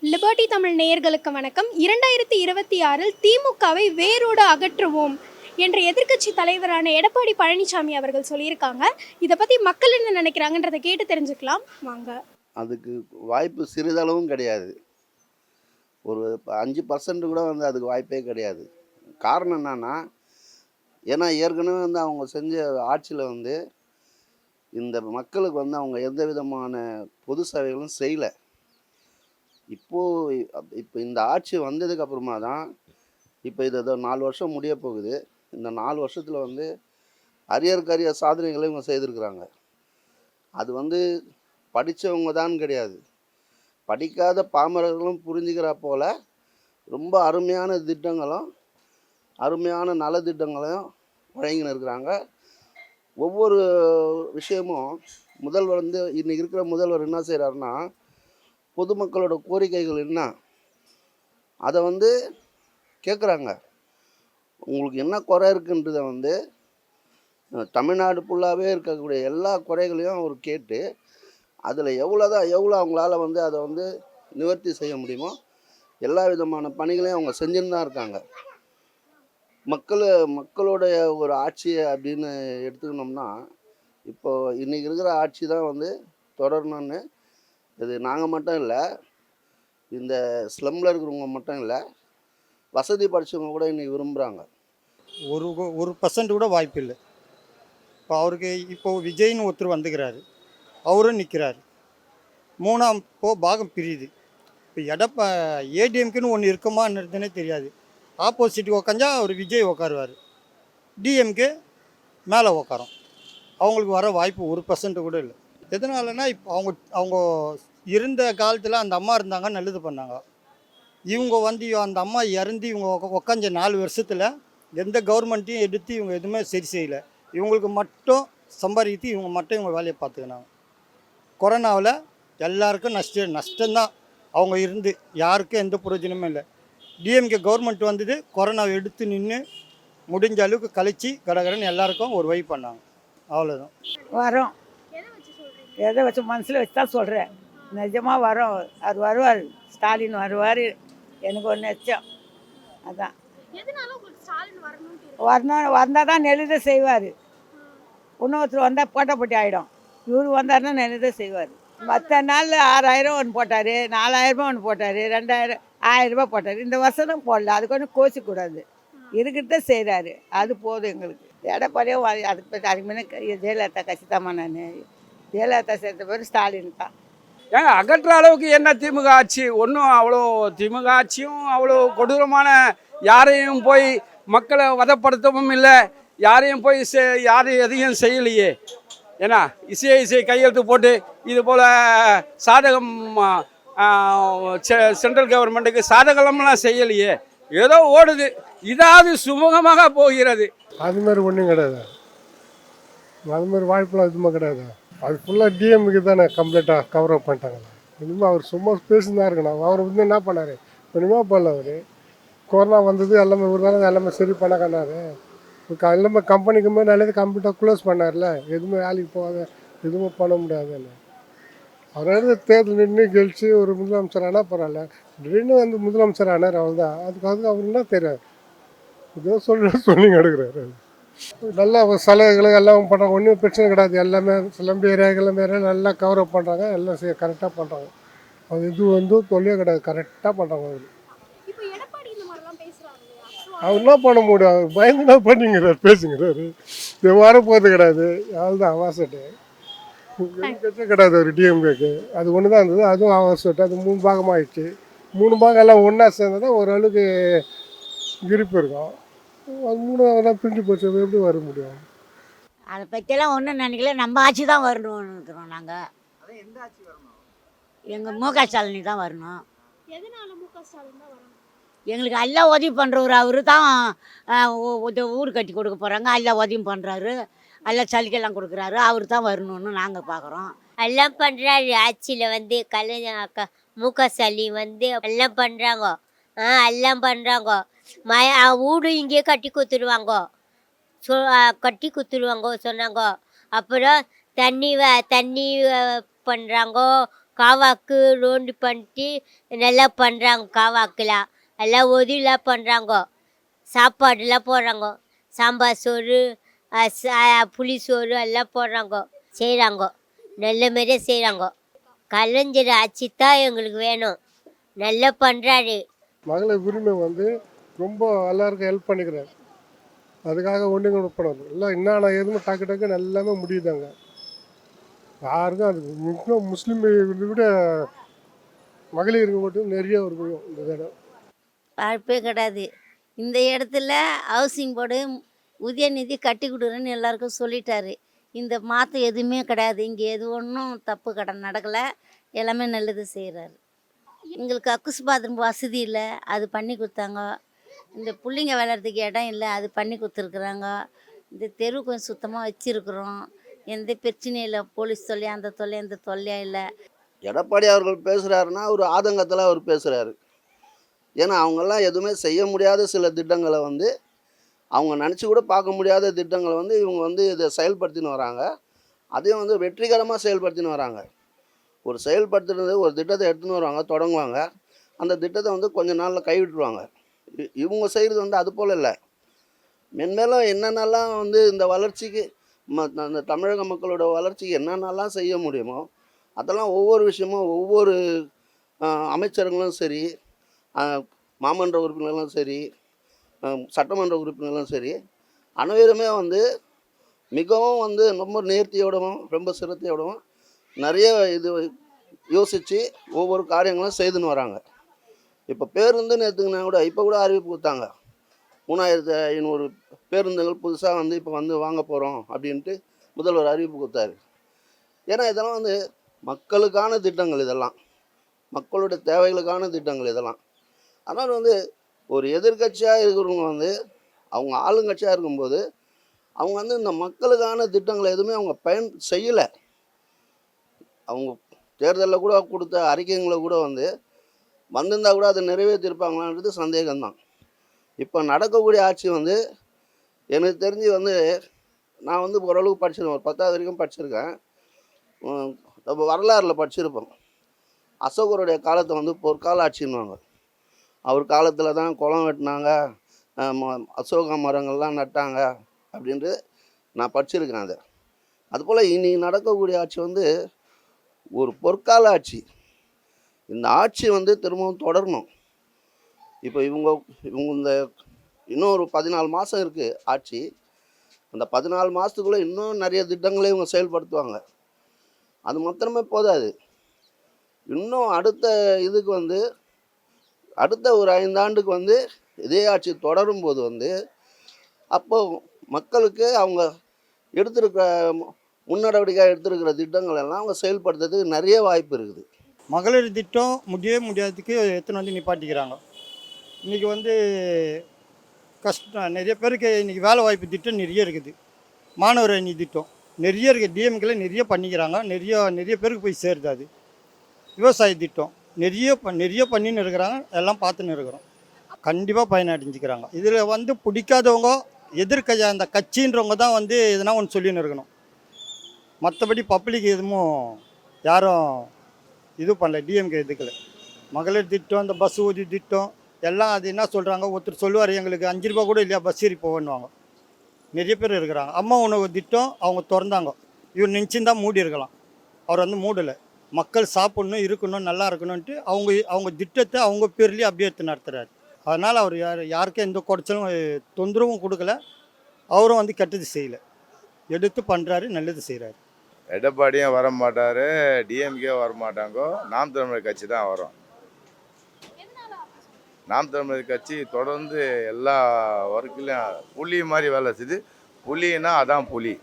Liberty Tamil நேயர்களுக்கு வணக்கம். 2026 திமுகவை வேரோடு அகற்றுவோம் என்ற எதிர்க்கட்சி தலைவரான எடப்பாடி பழனிசாமி அவர்கள் சொல்லியிருக்காங்க. இதை பற்றி மக்கள் என்ன நினைக்கிறாங்கன்றதை கேட்டு தெரிஞ்சுக்கலாம் வாங்க. அதுக்கு வாய்ப்பு சிறிதளவும் கிடையாது. ஒரு 5% கூட அதுக்கு வாய்ப்பே கிடையாது. காரணம் என்னன்னா, ஏன்னா ஏற்கனவே அவங்க செஞ்ச ஆட்சியில் இந்த மக்களுக்கு அவங்க எந்த விதமான பொது சேவைகளும் செய்யலை. இப்போ இந்த ஆட்சி வந்ததுக்கு அப்புறமா தான் இப்போ இது 4 வருஷம் முடிய போகுது. இந்த 4 வருஷத்தில் அரியற்கரிய சாதனைகளை இவங்க செய்திருக்கிறாங்க. அது படித்தவங்க தான் கிடையாது, படிக்காத பாமரர்களும் புரிஞ்சுக்கிற போல ரொம்ப அருமையான திட்டங்களும் அருமையான நலத்திட்டங்களையும் வழங்கின்னு இருக்கிறாங்க. ஒவ்வொரு விஷயமும் முதல்வர் இன்றைக்கி இருக்கிற முதல்வர் என்ன செய்கிறாருன்னா, பொதுமக்களோட கோரிக்கைகள் என்ன அதை கேட்குறாங்க. உங்களுக்கு என்ன குறை இருக்குன்றதை தமிழ்நாடு ஃபுல்லாகவே இருக்கக்கூடிய எல்லா குறைகளையும் அவர் கேட்டு அதில் எவ்வளோ அவங்களால அதை நிவர்த்தி செய்ய முடியுமோ எல்லா விதமான பணிகளையும் அவங்க செஞ்சுன்னு தான் இருக்காங்க. மக்களுடைய ஒரு ஆட்சி அப்படின்னு எடுத்துக்கணும்னா, இப்போ இன்றைக்கி இருக்கிற ஆட்சி தான் தொடரணும்னு இது நாங்கள் மட்டும் இல்லை, இந்த ஸ்லம்மில் இருக்கிறவங்க மட்டும் இல்லை, வசதி படித்தவங்க கூட இன்றைக்கி விரும்புகிறாங்க. ஒரு பர்சன்ட் கூட வாய்ப்பு இல்லை. இப்போ அவருக்கு விஜய்னு ஒருத்தர் வந்துக்கிறாரு, அவரும் நிற்கிறாரு. மூணாம் பாகம் பிரியுது. இப்போ ஏடிஎம்குன்னு ஒன்று இருக்குமான்றதுனே தெரியாது. ஆப்போசிட் உக்காஞ்சா அவர் விஜய் உக்காருவார், டிஎம்கே மேலே உக்காரும். அவங்களுக்கு வர வாய்ப்பு 1% கூட இல்லை. எதனாலனா இப்போ அவங்க இருந்த காலத்தில் அந்த அம்மா இருந்தாங்க, நல்லது பண்ணாங்க. இவங்க அந்த அம்மா இறந்து இவங்க உக்காஞ்ச 4 வருஷத்தில் எந்த கவர்மெண்ட்டையும் எடுத்து இவங்க எதுவுமே சரி செய்யலை. இவங்களுக்கு மட்டும் சம்பாதித்து இவங்க வேலையை பார்த்துக்கினாங்க. கொரோனாவில் எல்லாருக்கும் நஷ்டம்தான். அவங்க இருந்து யாருக்கும் எந்த பிரயோஜனமும் இல்லை. டிஎம்கே கவர்மெண்ட் வந்தது, கொரோனாவை எடுத்து நின்று முடிஞ்ச அளவுக்கு கழிச்சு கடகடன்னு எல்லாருக்கும் ஒரு வழி பண்ணாங்க. அவ்வளோதான். வரோம். எதை வச்சு மனசில் வச்சு தான் சொல்கிறேன். நிஜமாக வரோம். அவர் வருவார், ஸ்டாலின் வருவார். எனக்கு ஒரு நிச்சயம். அதான் வந்தால் தான் நெல்லுதை செய்வார். இன்னொருத்தர் வந்தால் போட்டாப்பட்டி ஆகிடும். இவர் வந்தார்னா நெல்லுதை செய்வார். மற்ற நாளில் 6000 ஒன்று போட்டார், 4000 ஒன்று போட்டார், 2000 1000 போட்டார். இந்த வருஷம் போடல. அதுக்கு ஒன்றும் கோச்சிக்கூடாது, இருக்கிறத செய்கிறாரு. அது போதும் எங்களுக்கு. எடப்பாடியும் அதுக்கு முன்னே ஜெயலலிதா கட்சி தான்மா. நான் ஜெயலலிதா சேர்த்த பேர் ஸ்டாலின் தான். ஏங்க அகற்ற அளவுக்கு என்ன திமுக ஆட்சி? ஒன்றும் அவ்வளோ திமுக ஆட்சியும் அவ்வளோ கொடூரமான, யாரையும் போய் மக்களை வதப்படுத்தவும் இல்லை, யாரையும் போய் யாரையும் எதையும் செய்யலையே. ஏன்னா இசை கையெழுத்து போட்டு இது போல் சாதகம் சென்ட்ரல் கவர்மெண்ட்டுக்கு சாதகம்லாம் செய்யலையே. ஏதோ ஓடுது, இதாவது சுமூகமாக போகிறது. அது மாதிரி ஒன்றும் கிடையாது. அது மாதிரி வாய்ப்பெலாம் எதுவுமே கிடையாது. அது ஃபுல்லாக டிஎம்க்கு தானே கம்ப்ளீட்டாக கவர் அப் பண்ணிட்டாங்க. இனிமேல் அவர் சும்மா பேசின்னு இருக்கணும். அவர் என்ன பண்ணார்? இனிமே பண்ணல. அவர் கொரோனா வந்தது எல்லாமே ஒரு நாள் எல்லாமே சரி பண்ண கண்ணார். எல்லாமே கம்பெனிக்கு மேலே நல்லது கம்ப்ளீட்டாக க்ளோஸ் பண்ணார்ல. எதுவுமே வேலைக்கு போகாத, எதுவுமே பண்ண முடியாதுன்னு. அவரால் தேர்தல் நின்று கழிச்சு ஒரு முதலமைச்சர் ஆனால் பரவாயில்ல. திடீர்னு முதலமைச்சர் ஆனார், அவள் தான். அதுக்கு அவர் என்ன தெரியாது, இதோ சொல்லி எடுக்கிறாரு. நல்லா சலுகைகளை எல்லாம் பண்ணுறாங்க, ஒன்றும் பிரச்சனை கிடையாது. எல்லாமே சிலம்பு ஏரியாக்கள் மாரி நல்லா கவர் அப் பண்ணுறாங்க, எல்லாம் கரெக்டாக பண்ணுறாங்க. அது இது தொல்லையே கிடையாது, கரெக்டாக பண்ணுறாங்க. அவர் என்ன பண்ண முடியும்? அவர் பயந்துனா பண்ணிங்கிறார், பேசுங்கிறாரு. இது வரப்போகிறது கிடையாது. அதுதான் அவசட்டு கிடையாது ஒரு டிஎம்கேக்கு. அது ஒன்று தான் இருந்தது, அதுவும் அவசட்டு. அது 3 பாகமாக ஆயிடுச்சு. 3 பாகம் எல்லாம் ஒன்றா சேர்ந்தால் தான் ஓரளவுக்கு இருப்பு இருக்கும். அது 3 பிரிஞ்சு போச்சு, எப்படி வர முடியும்? அதை பற்றியெல்லாம் ஒன்றும் நினைக்கல. நம்ம ஆட்சி தான் வரணும்னு இருக்கிறோம். நாங்கள் எங்கள் முக ஸ்டாலினி தான் வரணும். எங்களுக்கு எல்லாம் உதவி பண்ணுறவர் அவர் தான். ஊர் கட்டி கொடுக்க போகிறாங்க, எல்லாம் உதவி பண்ணுறாரு, எல்லாம் சலுகைலாம் கொடுக்குறாரு. அவர் தான் வரணும்னு நாங்கள் பார்க்குறோம். எல்லாம் பண்ணுறாரு. ஆட்சியில் கலைஞர் முக ஸ்டாலின் எல்லாம் பண்ணுறாங்க. எல்லாம் பண்ணுறாங்க. வீடு இங்கே கட்டி கொடுத்துருவாங்க, சொன்னாங்க. அப்புறம் தண்ணி பண்ணுறாங்க, காவாக்கு ரோண்டு பண்ணிட்டு நல்லா பண்ணுறாங்க. காவாக்குலாம் எல்லாம் உதவிலாம் பண்ணுறாங்க. சாப்பாடுலாம் போடுறாங்க. சாம்பார் சோறு புளி சோறு எல்லாம் போடுறாங்க, செய்கிறாங்க. நல்ல மாரியே செய்கிறாங்க. கலைஞர் ஆட்சி தான் எங்களுக்கு வேணும். நல்லா பண்ணுறாரு. மகளிர் உரிமை வந்து ரொம்ப எல்லாருக்கும் ஹெல்ப் பண்ணிக்கிறாரு. அதுக்காக ஒன்றும் கொடுப்படாது எல்லாம் என்னென்ன எதுவும் டக்கு டக்குன்னு எல்லாமே முடியுதாங்க. யாருக்கும் அது முக்கியம் முஸ்லீம் விட மகளிருக்கு மட்டும் நிறைய ஒரு இந்த தடவை வாய்ப்பே கிடையாது. இந்த இடத்துல ஹவுசிங் போர்டு உதயநிதி கட்டி கொடுக்குறேன்னு எல்லாருக்கும் சொல்லிட்டாரு. இந்த மாற்றம் எதுவுமே கிடையாது. இங்கே எது ஒன்றும் தப்பு நடக்கலை. எல்லாமே நல்லது செய்கிறாரு. எங்களுக்கு அக்குஸ் பாத்ரூம் வசதி இல்லை, அது பண்ணி கொடுத்தாங்க. இந்த பிள்ளைங்க விளையாடுறதுக்கு இடம் இல்லை, அது பண்ணி கொடுத்துருக்குறாங்க. இந்த தெரு கொஞ்சம் சுத்தமாக வச்சுருக்குறோம். எந்த பிரச்சனையும் இல்லை. போலீஸ் தொல்லை அந்த தொல்லை இந்த தொல்லையாக இல்லை. எடப்பாடி அவர்கள் பேசுகிறாருன்னா ஒரு ஆதங்கத்தில் அவர் பேசுகிறாரு. ஏன்னா அவங்கெல்லாம் எதுவுமே செய்ய முடியாத சில திட்டங்களை வந்து அவங்க நினச்சி கூட பார்க்க முடியாத திட்டங்களை வந்து இவங்க வந்து இதை செயல்படுத்தின்னு வராங்க. அதையும் வந்து வெற்றிகரமாக செயல்படுத்தின்னு வராங்க. ஒரு செயல்படுத்துறது ஒரு திட்டத்தை எடுத்துன்னு வருவாங்க, தொடங்குவாங்க. அந்த திட்டத்தை வந்து கொஞ்ச நாளில் கைவிட்டுருவாங்க. இவங்க செய்கிறது வந்து அது போல் இல்லை. மென்மேலும் என்னென்னலாம் வந்து இந்த வளர்ச்சிக்கு அந்த தமிழக மக்களோட வளர்ச்சிக்கு என்னென்னலாம் செய்ய முடியுமோ அதெல்லாம் ஒவ்வொரு விஷயமும் ஒவ்வொரு அமைச்சர்களும் சரி, மாமன்ற உறுப்பினர்களும் சரி, சட்டமன்ற உறுப்பினர்களும் சரி, அனைவருமே வந்து மிகவும் வந்து ரொம்ப நேர்த்தியோடவும் ரொம்ப சிரத்தையோடவும் நிறைய இது யோசித்து ஒவ்வொரு காரியங்களும் செய்துன்னு வராங்க. இப்போ பேருந்துன்னு எடுத்துக்கினா கூட இப்போ கூட அறிவிப்பு கொடுத்தாங்க. 3500 பேருந்துகள் புதுசாக வந்து இப்போ வந்து வாங்க போகிறோம் அப்படின்ட்டு முதல்வர் அறிவிப்பு கொடுத்தாரு. ஏன்னா இதெல்லாம் வந்து மக்களுக்கான திட்டங்கள், இதெல்லாம் மக்களுடைய தேவைகளுக்கான திட்டங்கள் இதெல்லாம். அதனால் வந்து ஒரு எதிர்கட்சியாக இருக்கிறவங்க வந்து அவங்க ஆளுங்கட்சியாக இருக்கும்போது அவங்க வந்து இந்த மக்களுக்கான திட்டங்களை எதுவுமே அவங்க செய்யலை. அவங்க தேர்தலில் கூட கொடுத்த அறிக்கைங்களை கூட வந்து வந்திருந்தால் கூட அதை நிறைவேற்றிருப்பாங்களான்றது சந்தேகம்தான். இப்போ நடக்கக்கூடிய ஆட்சி வந்து எனக்கு தெரிஞ்சு வந்து நான் வந்து ஓரளவுக்கு படிச்சிருக்கேன், ஒரு 10வது வரைக்கும் படிச்சிருக்கேன். நம்ம வரலாறில் படிச்சிருப்போம். அசோகருடைய காலத்தை வந்து பொற்கால ஆட்சின்னுவாங்க. அவர் காலத்தில் தான் குளம் வெட்டினாங்க, அசோக மரங்கள்லாம் நட்டாங்க அப்படின்ட்டு நான் படிச்சிருக்கேன். அதுபோல் இனி நடக்கக்கூடிய ஆட்சி வந்து ஒரு பொற்கால ஆட்சி. இந்த ஆட்சி வந்து திரும்பவும் தொடரணும். இப்போ இவங்க இந்த இன்னும் ஒரு 14 மாதம் இருக்குது ஆட்சி. அந்த 14 மாதத்துக்குள்ளே இன்னும் நிறைய திட்டங்களை இவங்க செயல்படுத்துவாங்க. அது மாத்திரமே போதாது. இன்னும் அடுத்த இதுக்கு வந்து அடுத்த ஒரு 5 ஆண்டுக்கு வந்து இதே ஆட்சி தொடரும் போது வந்து அப்போ மக்களுக்கு அவங்க எடுத்திருக்க முன்னடவடிக்கை எடுத்திருக்கிற திட்டங்கள் எல்லாம் அவங்க செயல்படுத்துறதுக்கு நிறைய வாய்ப்பு இருக்குது. மகளிர் திட்டம் முடியவே முடியாததுக்கு எத்தனை வந்து நிப்பாட்டிக்கிறாங்க. இன்றைக்கி வந்து கஷ்டம். நிறைய பேருக்கு இன்றைக்கி வேலை வாய்ப்பு திட்டம் நிறைய இருக்குது. மாணவர் அணி திட்டம் நிறைய இருக்குது. டிஎம்கேல நிறைய பண்ணிக்கிறாங்க. நிறைய பேருக்கு போய் சேருது. அது விவசாய திட்டம் நிறைய பண்ணின்னு இருக்கிறாங்க. எல்லாம் பார்த்துன்னு இருக்கிறோம். கண்டிப்பாக பயனடைஞ்சிக்கிறாங்க. இதில் வந்து பிடிக்காதவங்க அந்த கட்சின்றவங்க தான் வந்து எதுனா ஒன்று சொல்லின்னு இருக்கணும். மற்றபடி பப்ளிக் எதுவும் யாரும் இது பண்ணல. டிஎம்கே இதுக்கல மகளிர் திட்டம், இந்த பஸ் ஊதி திட்டம் எல்லாம் அது என்ன சொல்கிறாங்க, ஒருத்தர் சொல்லுவார் எங்களுக்கு 5 ரூபா கூட இல்லையா பஸ் ஏறி போவேன்னுவாங்க. நிறைய பேர் இருக்கிறாங்க. அம்மா உணவு திட்டம் அவங்க திறந்தாங்க. இவர் நினச்சிருந்தா மூடி இருக்கலாம். அவர் வந்து மூடலை. மக்கள் சாப்பிட்ணும், இருக்கணும், நல்லா இருக்கணும்ன்ட்டு அவங்க திட்டத்தை அவங்க பேர்லேயே அப்படியே எடுத்து நடத்துகிறாரு. அதனால் அவர் யாருக்கும் எந்த குறைச்சலும் தொந்தரவும் கொடுக்கல. அவரும் வந்து கெட்டது செய்யலை, எடுத்து பண்ணுறாரு, நல்லது செய்கிறாரு. எடப்பாடியும் வர மாட்டார், டிஎம்கே வர மாட்டாங்க. நாம் தமிழர் கட்சி தான் வரும். நாம் தமிழர் கட்சி தொடர்ந்து எல்லா ஒர்க்கிலையும் புலி மாதிரி வேலை செய்யுது. புலின்னா அதான் புலி.